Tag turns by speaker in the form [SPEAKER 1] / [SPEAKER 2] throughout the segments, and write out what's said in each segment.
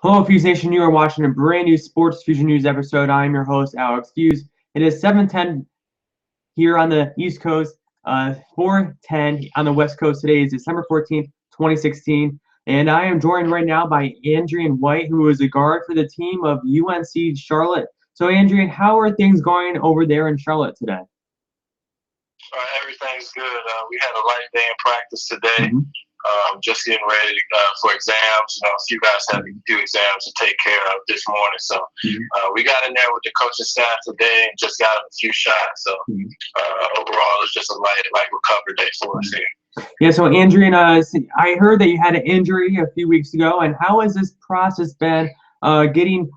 [SPEAKER 1] Hello, Fuse Nation. You are watching a brand new Sports Fusion News episode. I'm your host, Alex Fuse. It is 7:10 here on the East Coast, 4:10 on the West Coast. Today is December 14th, 2016, and I am joined right now by Andrien White, who is a guard for the team of UNC Charlotte. So, Andrien, how are things going over there in Charlotte today?
[SPEAKER 2] Everything's good. We had a light day in practice today. Just getting ready for exams. A few guys had a few exams to take care of this morning. So we got in there with the coaching staff today and just got a few shots. So overall, it's just a light recovery day for us here.
[SPEAKER 1] Yeah, so Andrien, I heard that you had an injury a few weeks ago, and how has this process been getting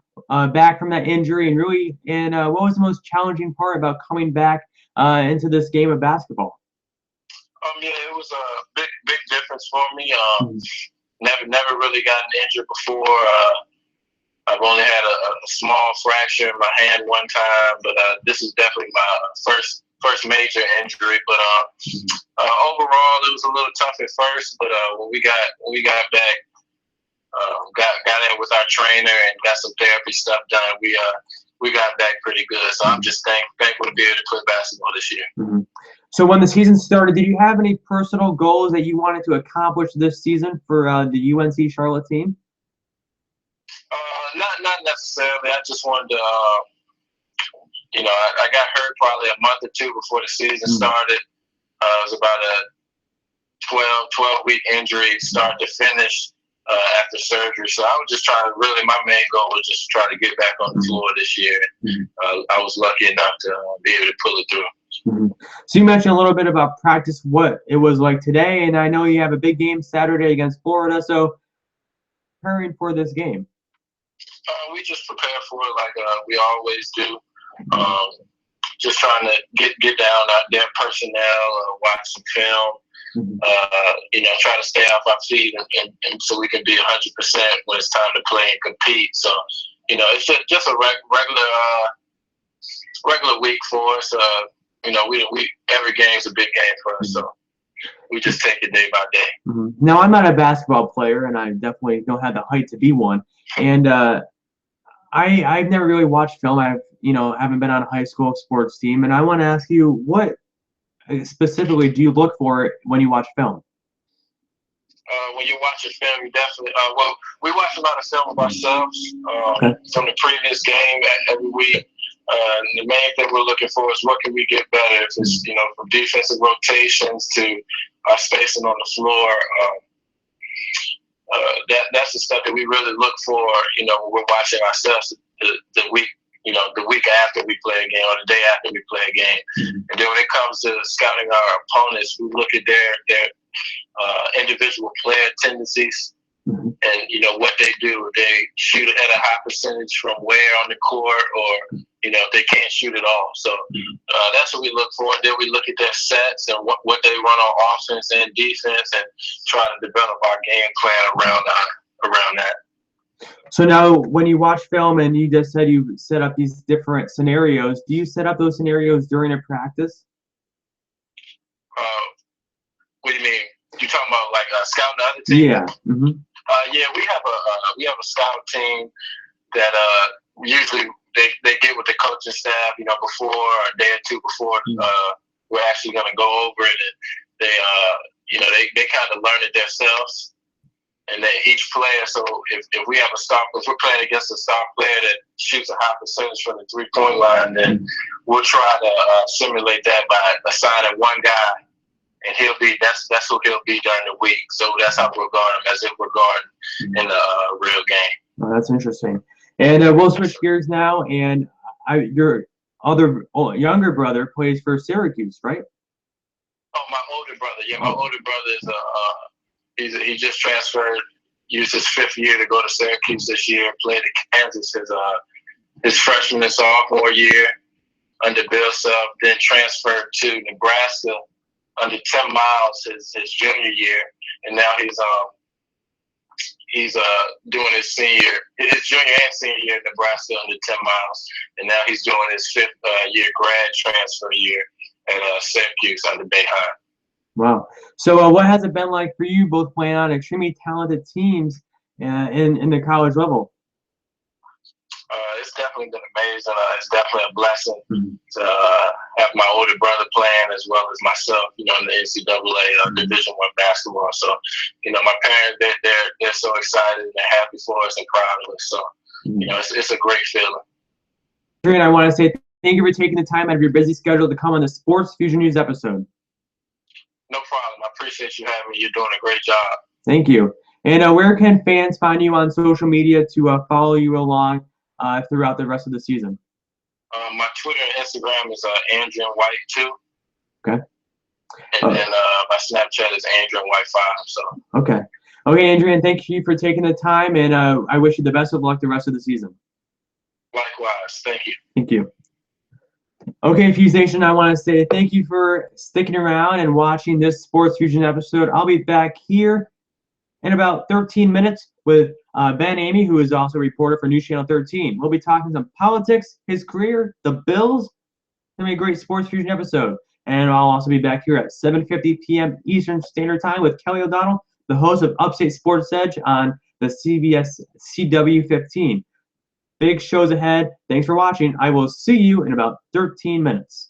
[SPEAKER 1] back from that injury, and what was the most challenging part about coming back into this game of basketball?
[SPEAKER 2] Yeah, it was a big difference for me. Never really gotten injured before. I've only had a small fracture in my hand one time, but this is definitely my first major injury. But overall, it was a little tough at first. But when we got back, got in with our trainer and got some therapy stuff done, we got back pretty good. So I'm just thankful to be able to play basketball this year.
[SPEAKER 1] So when the season started, did you have any personal goals that you wanted to accomplish this season for the UNC Charlotte team?
[SPEAKER 2] Not necessarily. I just wanted to, I got hurt probably a month or two before the season started. It was about a 12-week injury, start to finish, after surgery. So I was just trying to my main goal was just try to get back on the floor this year. I was lucky enough to be able to pull it through.
[SPEAKER 1] So you mentioned a little bit about practice, what it was like today, and I know you have a big game Saturday against Florida. So preparing for this game.
[SPEAKER 2] We just prepare for it like we always do. Just trying to get down out there, personnel, watch some film. Try to stay off our feet and so we can be 100% when it's time to play and compete. So, it's just a regular week for us. We every game's a big game for us, so we just take it day by day.
[SPEAKER 1] Now, I'm not a basketball player, and I definitely don't have the height to be one. And I've never really watched film. Haven't been on a high school sports team, and I want to ask you, what specifically do you look for when you watch film?
[SPEAKER 2] When you watch a film, you definitely we watch a lot of film of ourselves from the previous game every week. The main thing we're looking for is what can we get better. If it's from defensive rotations to our spacing on the floor. That's the stuff that we really look for. When we're watching ourselves the week. The week after we play a game or the day after we play a game. And then when it comes to scouting our opponents, we look at their individual player tendencies and, what they do. If they shoot at a high percentage from where on the court or, if they can't shoot at all. So that's what we look for. And then we look at their sets and what they run on offense and defense and try to develop our game plan around that.
[SPEAKER 1] So now when you watch film and you just said you set up these different scenarios, do you set up those scenarios during a practice?
[SPEAKER 2] What do you mean? You talking about like scouting the other team?
[SPEAKER 1] Yeah.
[SPEAKER 2] Yeah, we have a scout team that usually they get with the coaching staff, before a day or two before we're actually going to go over it, and they kind of learn it themselves. And then each player, so if we have if we're playing against a star player that shoots a high percentage from the three-point line, then we'll try to simulate that by assigning one guy, and that's who he'll be during the week. So that's how we're guarding him, as if we're guarding in a real game.
[SPEAKER 1] Oh, that's interesting. And we'll switch gears now. And your younger brother plays for Syracuse, right?
[SPEAKER 2] Oh, my older brother. Yeah, my older brother is he just transferred, used his 5th year to go to Syracuse this year, played at Kansas his freshman and sophomore year under Bill Self, then transferred to Nebraska under Tim Miles his junior year, and now he's doing his junior and senior year in Nebraska under Tim Miles, and now he's doing his 5th year grad transfer year at Syracuse under Bayheim.
[SPEAKER 1] Wow. So what has it been like for you both playing on extremely talented teams in the college level?
[SPEAKER 2] it's definitely been amazing. It's definitely a blessing
[SPEAKER 1] Mm-hmm.
[SPEAKER 2] to have my older brother playing as well as myself, in the NCAA Division I basketball. So, my parents, they're so excited and they're happy for us and proud of us. So, it's a great feeling.
[SPEAKER 1] Andrien, I want to say thank you for taking the time out of your busy schedule to come on the Sports Fusion News episode.
[SPEAKER 2] No problem. I appreciate you having me. You're doing a great job.
[SPEAKER 1] Thank you. And where can fans find you on social media to follow you along throughout the rest of the season?
[SPEAKER 2] My Twitter and Instagram is Andrien White 2.
[SPEAKER 1] Okay.
[SPEAKER 2] And then my Snapchat is Andrien White 5. So.
[SPEAKER 1] Okay. Okay, Andrien, thank you for taking the time, and I wish you the best of luck the rest of the season.
[SPEAKER 2] Likewise. Thank you.
[SPEAKER 1] Thank you. Okay, Fuse Nation, I want to say thank you for sticking around and watching this Sports Fusion episode. I'll be back here in about 13 minutes with Ben Amy, who is also a reporter for News Channel 13. We'll be talking some politics, his career, the Bills. It's going to be a great Sports Fusion episode. And I'll also be back here at 7:50 p.m. Eastern Standard Time with Kelly O'Donnell, the host of Upstate Sports Edge on the CBS CW 15. Big shows ahead. Thanks for watching. I will see you in about 13 minutes.